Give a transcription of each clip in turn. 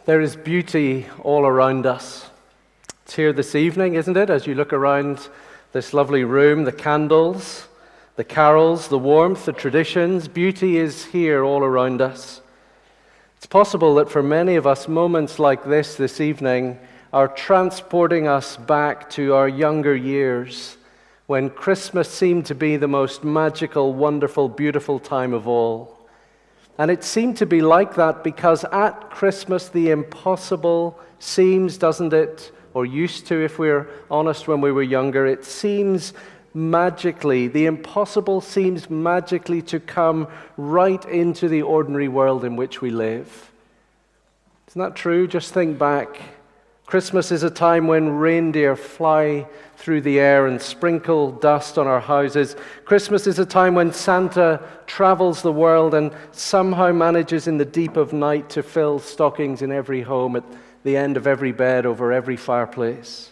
There is beauty all around us. It's here this evening, isn't it? As you look around this lovely room, the candles, the carols, the warmth, the traditions, beauty is here all around us. It's possible that for many of us, moments like this evening, are transporting us back to our younger years, when Christmas seemed to be the most magical, wonderful, beautiful time of all. And it seemed to be like that because at Christmas the impossible seems, doesn't it, or used to if we're honest when we were younger, it seems magically, the impossible seems magically to come right into the ordinary world in which we live. Isn't that true? Just think back. Christmas is a time when reindeer fly through the air and sprinkle dust on our houses. Christmas is a time when Santa travels the world and somehow manages in the deep of night to fill stockings in every home, at the end of every bed, over every fireplace.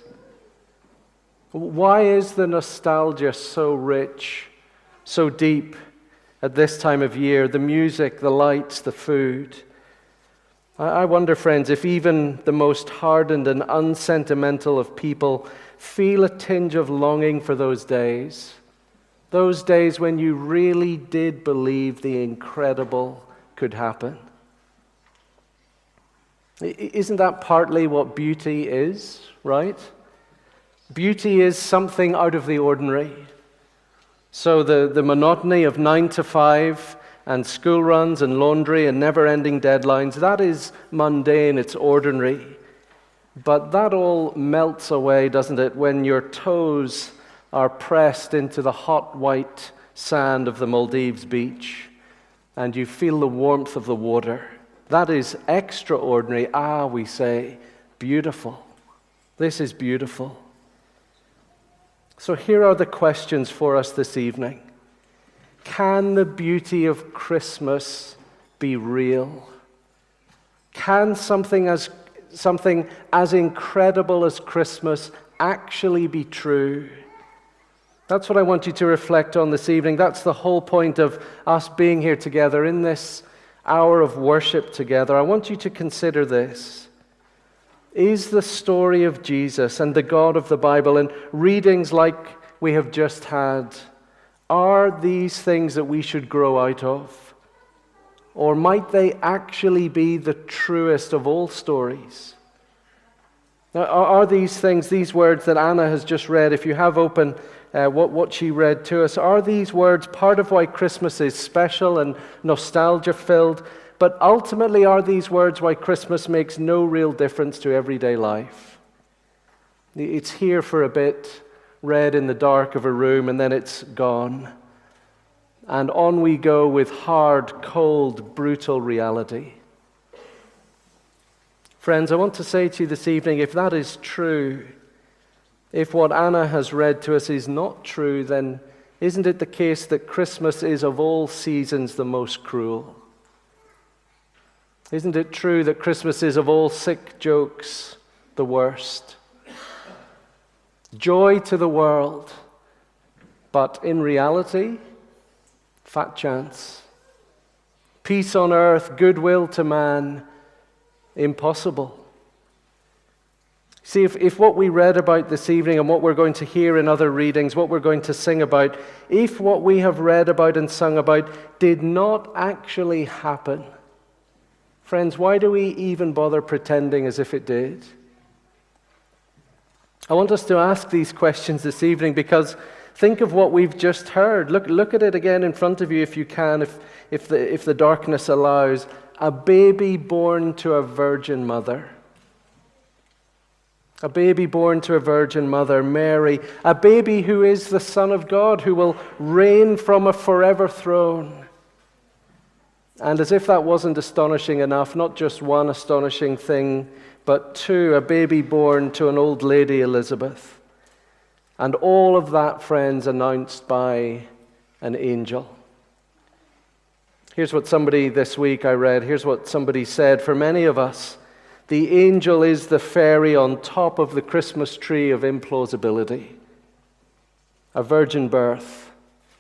Why is the nostalgia so rich, so deep at this time of year? The music, the lights, the food. I wonder, friends, if even the most hardened and unsentimental of people feel a tinge of longing for those days when you really did believe the incredible could happen. Isn't that partly what beauty is, right? Beauty is something out of the ordinary. So the monotony of 9 to 5 and school runs and laundry and never-ending deadlines, that is mundane, it's ordinary. But that all melts away, doesn't it, when your toes are pressed into the hot white sand of the Maldives beach and you feel the warmth of the water. That is extraordinary. We say, beautiful. This is beautiful. So here are the questions for us this evening. Can the beauty of Christmas be real? Can something as incredible as Christmas actually be true? That's what I want you to reflect on this evening. That's the whole point of us being here together in this hour of worship together. I want you to consider this. Is the story of Jesus and the God of the Bible and readings like we have just had, are these things that we should grow out of? Or might they actually be the truest of all stories? Now, are these things, these words that Anna has just read, if you have open what she read to us, are these words part of why Christmas is special and nostalgia-filled? But ultimately, are these words why Christmas makes no real difference to everyday life? It's here for a bit, read in the dark of a room, and then it's gone. And on we go with hard, cold, brutal reality. Friends, I want to say to you this evening, if that is true, if what Anna has read to us is not true, then isn't it the case that Christmas is of all seasons the most cruel? Isn't it true that Christmas is of all sick jokes the worst? Joy to the world, but in reality, fat chance. Peace on earth, goodwill to man, impossible. See, if what we read about this evening and what we're going to hear in other readings, what we're going to sing about, if what we have read about and sung about did not actually happen, friends, why do we even bother pretending as if it did? I want us to ask these questions this evening because think of what we've just heard. Look at it again in front of you if you can, if the darkness allows. A baby born to a virgin mother. A baby born to a virgin mother, Mary. A baby who is the Son of God, who will reign from a forever throne. And as if that wasn't astonishing enough, not just one astonishing thing, but two, a baby born to an old lady, Elizabeth. And all of that, friends, announced by an angel. Here's what somebody this week I read, here's what somebody said. For many of us, the angel is the fairy on top of the Christmas tree of implausibility. A virgin birth,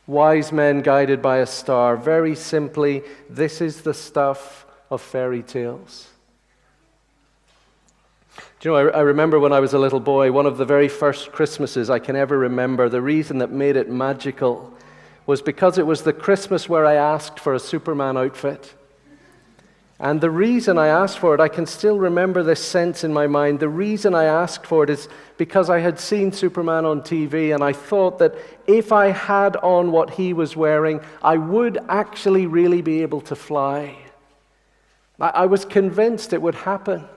wise men guided by a star. Very simply, this is the stuff of fairy tales. Do you know, I remember when I was a little boy, one of the very first Christmases I can ever remember, the reason that made it magical was because it was the Christmas where I asked for a Superman outfit. And the reason I asked for it, I can still remember this sense in my mind. The reason I asked for it is because I had seen Superman on TV, and I thought that if I had on what he was wearing, I would actually really be able to fly. I was convinced it would happen.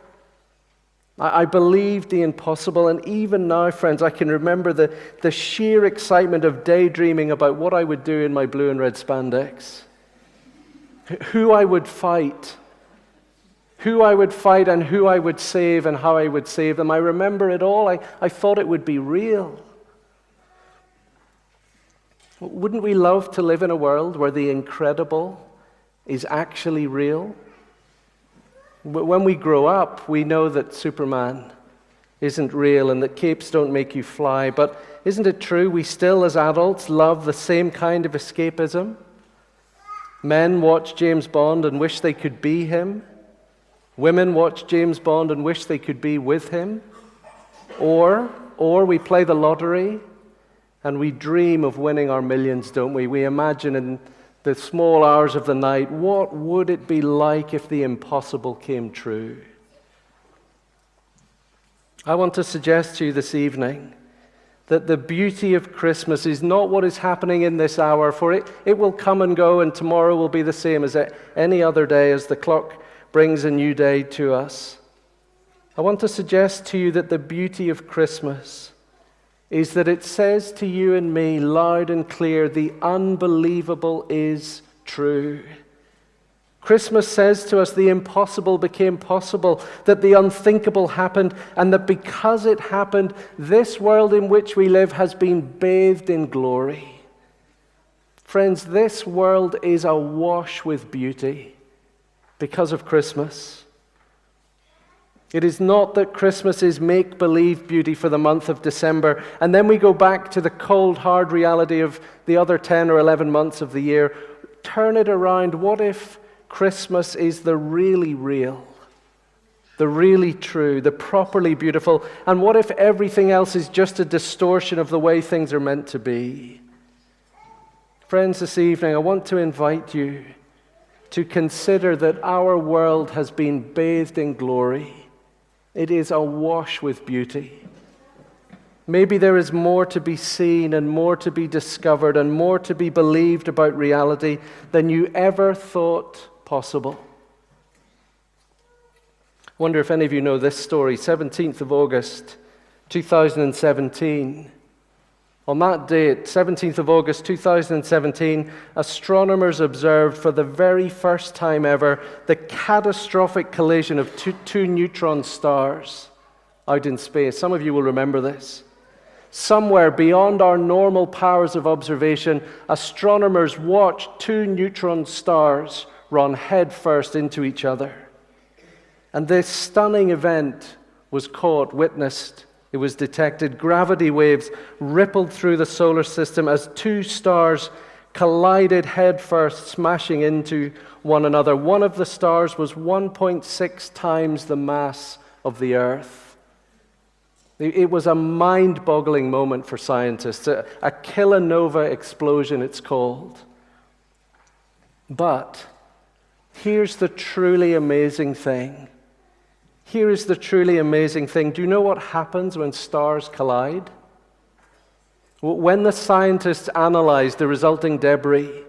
I believed the impossible, and even now, friends, I can remember the sheer excitement of daydreaming about what I would do in my blue and red spandex, who I would fight and who I would save and how I would save them. I remember it all. I thought it would be real. Wouldn't we love to live in a world where the incredible is actually real? When we grow up, we know that Superman isn't real and that capes don't make you fly. But isn't it true we still, as adults, love the same kind of escapism? Men watch James Bond and wish they could be him. Women watch James Bond and wish they could be with him. Or we play the lottery and we dream of winning our millions, don't we? We imagine in the small hours of the night, what would it be like if the impossible came true? I want to suggest to you this evening that the beauty of Christmas is not what is happening in this hour, for it will come and go, and tomorrow will be the same as any other day as the clock brings a new day to us. I want to suggest to you that the beauty of Christmas is that it says to you and me loud and clear, the unbelievable is true. Christmas says to us the impossible became possible, that the unthinkable happened, and that because it happened, this world in which we live has been bathed in glory. Friends, this world is awash with beauty because of Christmas. It is not that Christmas is make-believe beauty for the month of December, and then we go back to the cold, hard reality of the other 10 or 11 months of the year. Turn it around. What if Christmas is the really real, the really true, the properly beautiful? And what if everything else is just a distortion of the way things are meant to be? Friends, this evening I want to invite you to consider that our world has been bathed in glory. It is awash with beauty. Maybe there is more to be seen and more to be discovered and more to be believed about reality than you ever thought possible. I wonder if any of you know this story. 17th of August, 2017. On that date, 17th of August 2017, astronomers observed for the very first time ever the catastrophic collision of two neutron stars out in space. Some of you will remember this. Somewhere beyond our normal powers of observation, astronomers watched two neutron stars run headfirst into each other. And this stunning event was caught, witnessed. It was detected. Gravity waves rippled through the solar system as two stars collided headfirst, smashing into one another. One of the stars was 1.6 times the mass of the Earth. It was a mind-boggling moment for scientists, a kilonova explosion, it's called. But here's the truly amazing thing. Here is the truly amazing thing. Do you know what happens when stars collide? When the scientists analyzed the resulting debris,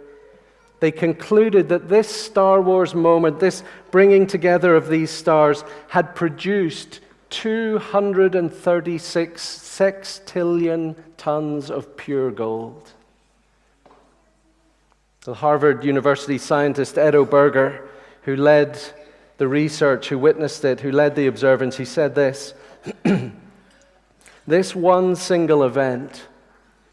they concluded that this Star Wars moment, this bringing together of these stars, had produced 236 sextillion tons of pure gold. The Harvard University scientist Edo Berger, who led the research, who witnessed it, who led the observance, he said this: this one single event,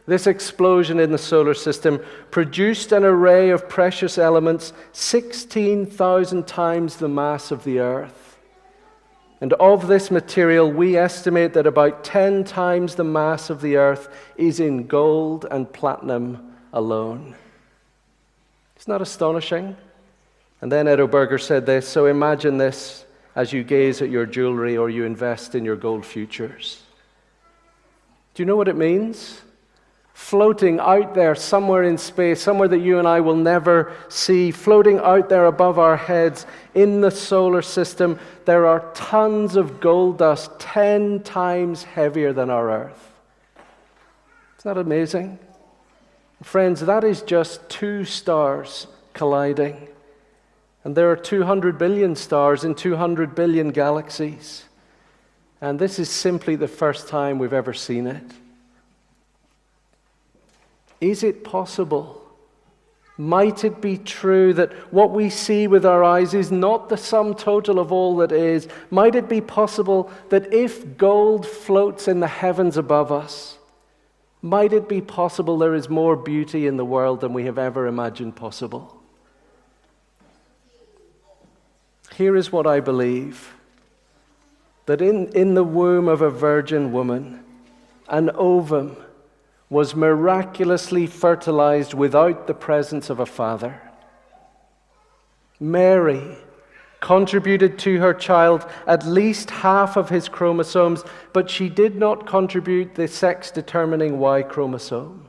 this explosion in the solar system, produced an array of precious elements 16,000 times the mass of the Earth. And of this material, we estimate that about 10 times the mass of the Earth is in gold and platinum alone. Isn't that astonishing? And then Edo Berger said this: so imagine this. as you gaze at your jewelry or you invest in your gold futures. Do you know what it means? Floating out there somewhere in space, somewhere that you and I will never see, floating out there above our heads in the solar system, there are tons of gold dust 10 times heavier than our Earth. Isn't that amazing? Friends, that is just 2 stars colliding. And there are 200 billion stars in 200 billion galaxies. And this is simply the first time we've ever seen it. Is it possible? Might it be true that what we see with our eyes is not the sum total of all that is? Might it be possible that if gold floats in the heavens above us, might it be possible there is more beauty in the world than we have ever imagined possible? Here is what I believe, that in the womb of a virgin woman, an ovum was miraculously fertilized without the presence of a father. Mary contributed to her child at least half of his chromosomes, but she did not contribute the sex-determining Y chromosome.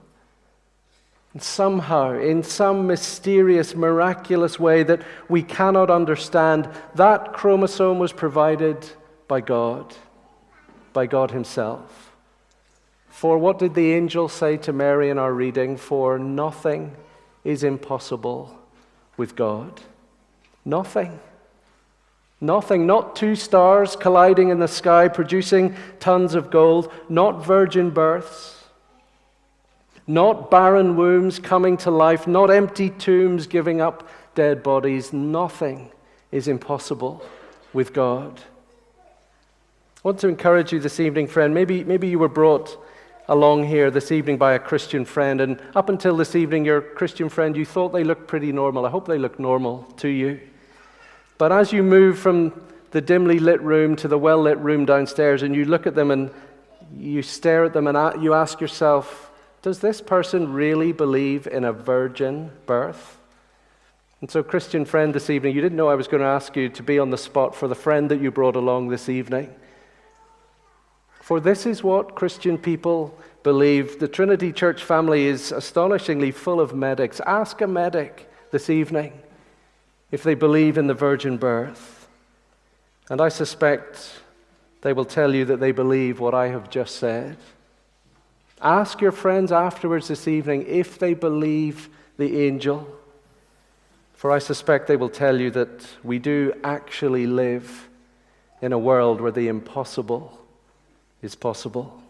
And somehow, in some mysterious, miraculous way that we cannot understand, that chromosome was provided by God Himself. For what did the angel say to Mary in our reading? For nothing is impossible with God. Nothing. Nothing. Not 2 stars colliding in the sky, producing tons of gold. Not virgin births. Not barren wombs coming to life. Not empty tombs giving up dead bodies. Nothing is impossible with God. I want to encourage you this evening, friend. Maybe you were brought along here this evening by a Christian friend, and up until this evening, your Christian friend, you thought they looked pretty normal. I hope they look normal to you. But as you move from the dimly lit room to the well-lit room downstairs, and you look at them and you stare at them and you ask yourself, does this person really believe in a virgin birth? And so, Christian friend, this evening, you didn't know I was going to ask you to be on the spot for the friend that you brought along this evening. For this is what Christian people believe. The Trinity Church family is astonishingly full of medics. Ask a medic this evening if they believe in the virgin birth. And I suspect they will tell you that they believe what I have just said. Ask your friends afterwards this evening if they believe the angel. For I suspect they will tell you that we do actually live in a world where the impossible is possible.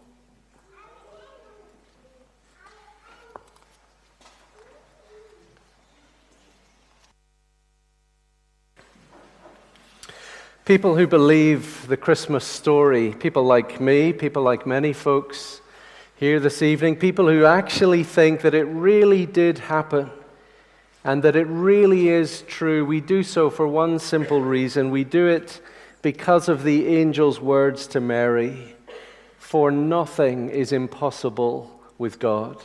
People who believe the Christmas story, people like me, people like many folks here this evening, people who actually think that it really did happen and that it really is true, we do so for one simple reason. We do it because of the angel's words to Mary. For nothing is impossible with God.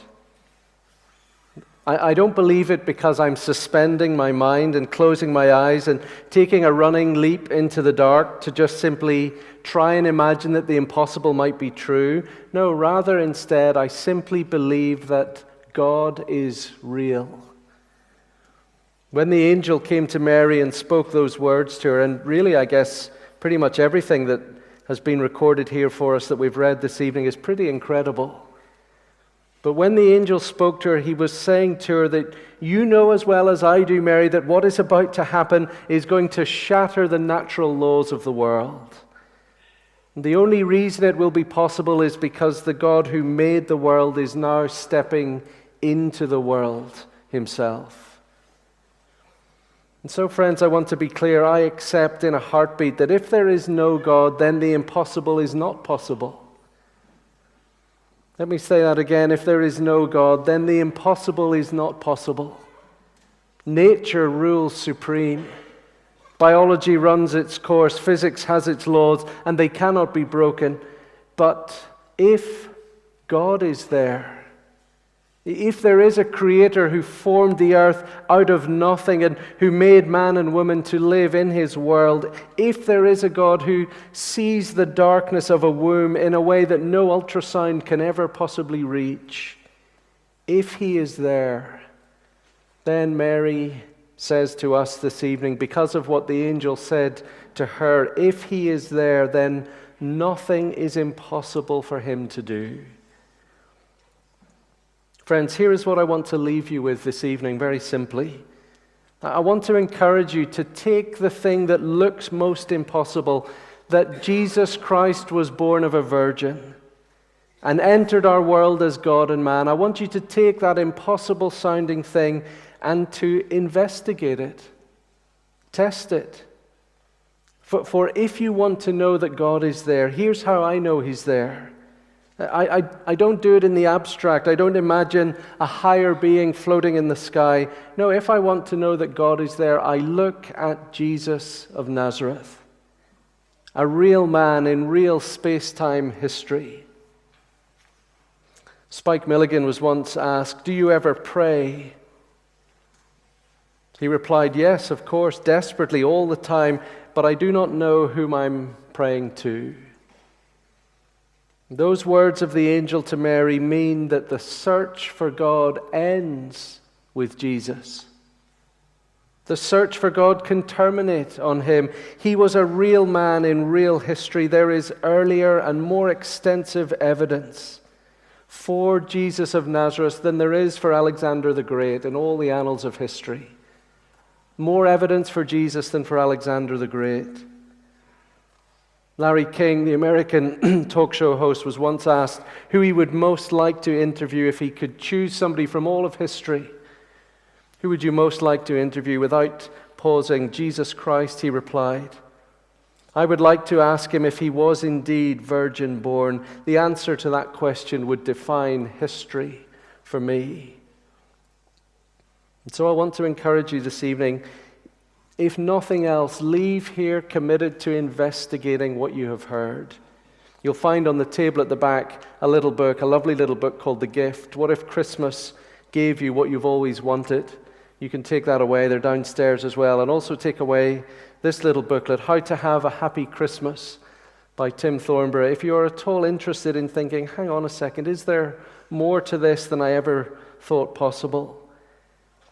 I don't believe it because I'm suspending my mind and closing my eyes and taking a running leap into the dark to just simply try and imagine that the impossible might be true. No, rather instead, I simply believe that God is real. When the angel came to Mary and spoke those words to her, and really, I guess, pretty much everything that has been recorded here for us that we've read this evening is pretty incredible. But when the angel spoke to her, he was saying to her that you know as well as I do, Mary, that what is about to happen is going to shatter the natural laws of the world. And the only reason it will be possible is because the God who made the world is now stepping into the world himself. And so, friends, I want to be clear. I accept in a heartbeat that if there is no God, then the impossible is not possible. Let me say that again. If there is no God, then the impossible is not possible. Nature rules supreme. Biology runs its course. Physics has its laws, and they cannot be broken. But if God is there, If there is a creator who formed the earth out of nothing and who made man and woman to live in his world, if there is a God who sees the darkness of a womb in a way that no ultrasound can ever possibly reach, if he is there, then Mary says to us this evening, because of what the angel said to her, if he is there, then nothing is impossible for him to do. Friends, here is what I want to leave you with this evening, very simply. I want to encourage you to take the thing that looks most impossible, that Jesus Christ was born of a virgin and entered our world as God and man. I want you to take that impossible sounding thing and to investigate it, test it. For if you want to know that God is there, here's how I know he's there. I don't do it in the abstract. I don't imagine a higher being floating in the sky. No, if I want to know that God is there, I look at Jesus of Nazareth, a real man in real space-time history. Spike Milligan was once asked, "Do you ever pray?" He replied, "Yes, of course, desperately, all the time, but I do not know whom I'm praying to." Those words of the angel to Mary mean that the search for God ends with Jesus. The search for God can terminate on him. He was a real man in real history. There is earlier and more extensive evidence for Jesus of Nazareth than there is for Alexander the Great in all the annals of history. More evidence for Jesus than for Alexander the Great. Larry King, the American talk show host, was once asked who he would most like to interview if he could choose somebody from all of history. Who would you most like to interview? Without pausing, Jesus Christ, he replied. I would like to ask him if he was indeed virgin born. The answer to that question would define history for me. And so I want to encourage you this evening, if nothing else, leave here committed to investigating what you have heard. You'll find on the table at the back a little book, a lovely little book called The Gift. What if Christmas gave you what you've always wanted? You can take that away. They're downstairs as well. And also take away this little booklet, How to Have a Happy Christmas by Tim Thornbury. If you're at all interested in thinking, hang on a second, is there more to this than I ever thought possible?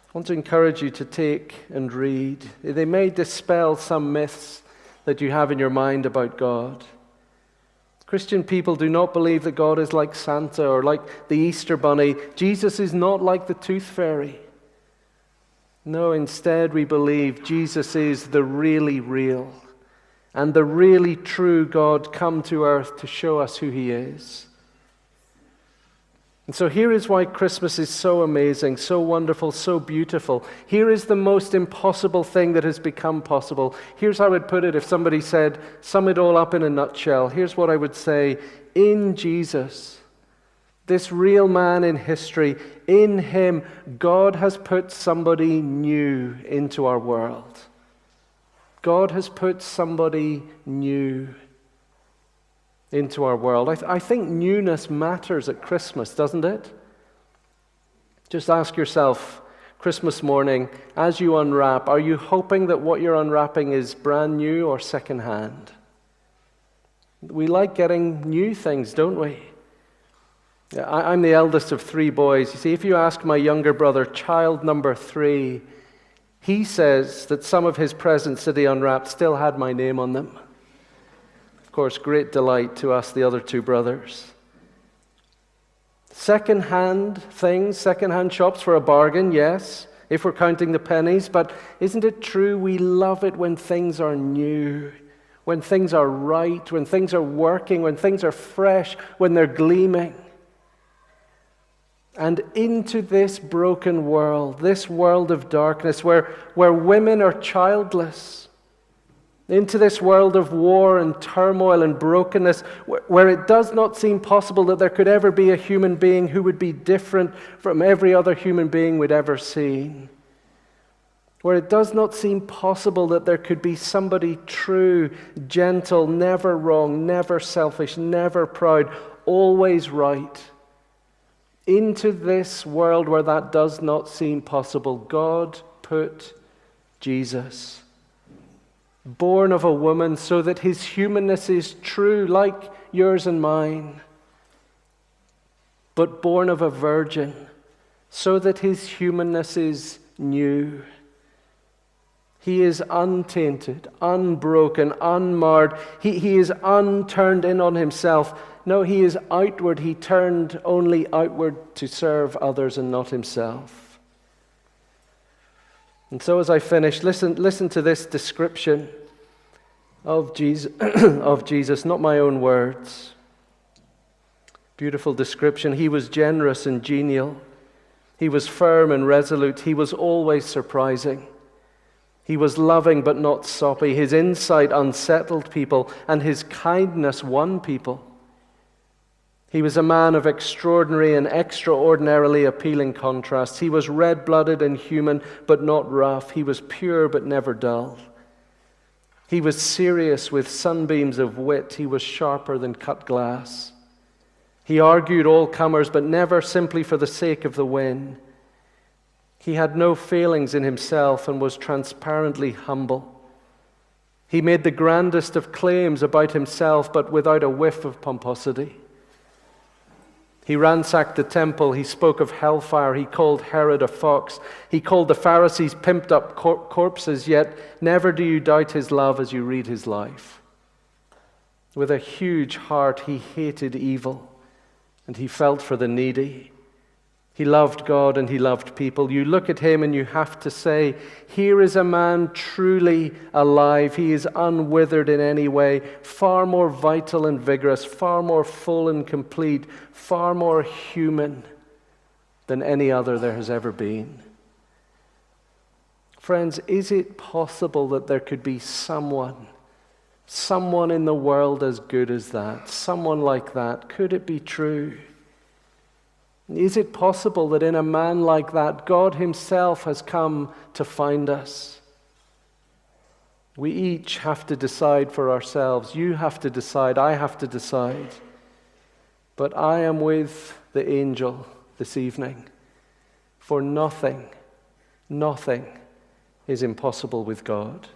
I want to encourage you to take and read. They may dispel some myths that you have in your mind about God. Christian people do not believe that God is like Santa or like the Easter Bunny. Jesus is not like the Tooth Fairy. No, instead we believe Jesus is the really real and the really true God come to earth to show us who he is. And so here is why Christmas is so amazing, so wonderful, so beautiful. Here is the most impossible thing that has become possible. Here's how I would put it if somebody said, sum it all up in a nutshell. Here's what I would say. In Jesus, this real man in history, in him, God has put somebody new into our world. God has put somebody new into our world. I think newness matters at Christmas, doesn't it? Just ask yourself, Christmas morning, as you unwrap, are you hoping that what you're unwrapping is brand new or secondhand? We like getting new things, don't we? I'm the eldest of 3 boys. You see, if you ask my younger brother, child number 3, he says that some of his presents that he unwrapped still had my name on them. Of course, great delight to us, the other 2 brothers. Second-hand things, second-hand shops for a bargain, yes, if we're counting the pennies. But isn't it true we love it when things are new, when things are right, when things are working, when things are fresh, when they're gleaming? And into this broken world, this world of darkness where women are childless, into this world of war and turmoil and brokenness, where it does not seem possible that there could ever be a human being who would be different from every other human being we'd ever seen, where it does not seem possible that there could be somebody true, gentle, never wrong, never selfish, never proud, always right. Into this world where that does not seem possible, God put Jesus, born of a woman, so that his humanness is true, like yours and mine, but born of a virgin, so that his humanness is new. He is untainted, unbroken, unmarred. He is unturned in on himself. No, he is outward. He turned only outward to serve others and not himself. And so as I finish, listen to this description of Jesus, not my own words. Beautiful description. He was generous and genial. He was firm and resolute. He was always surprising. He was loving but not soppy. His insight unsettled people, and his kindness won people. He was a man of extraordinary and extraordinarily appealing contrasts. He was red-blooded and human, but not rough. He was pure but never dull. He was serious with sunbeams of wit. He was sharper than cut glass. He argued all comers, but never simply for the sake of the win. He had no failings in himself and was transparently humble. He made the grandest of claims about himself, but without a whiff of pomposity. He ransacked the temple. He spoke of hellfire. He called Herod a fox. He called the Pharisees pimped up corpses, yet never do you doubt his love as you read his life. With a huge heart, he hated evil, and he felt for the needy. He loved God and he loved people. You look at him and you have to say, here is a man truly alive. He is unwithered in any way, far more vital and vigorous, far more full and complete, far more human than any other there has ever been. Friends, is it possible that there could be someone in the world as good as that? Someone like that? Could it be true? Is it possible that in a man like that, God himself has come to find us? We each have to decide for ourselves. You have to decide. I have to decide. But I am with the angel this evening. For nothing is impossible with God.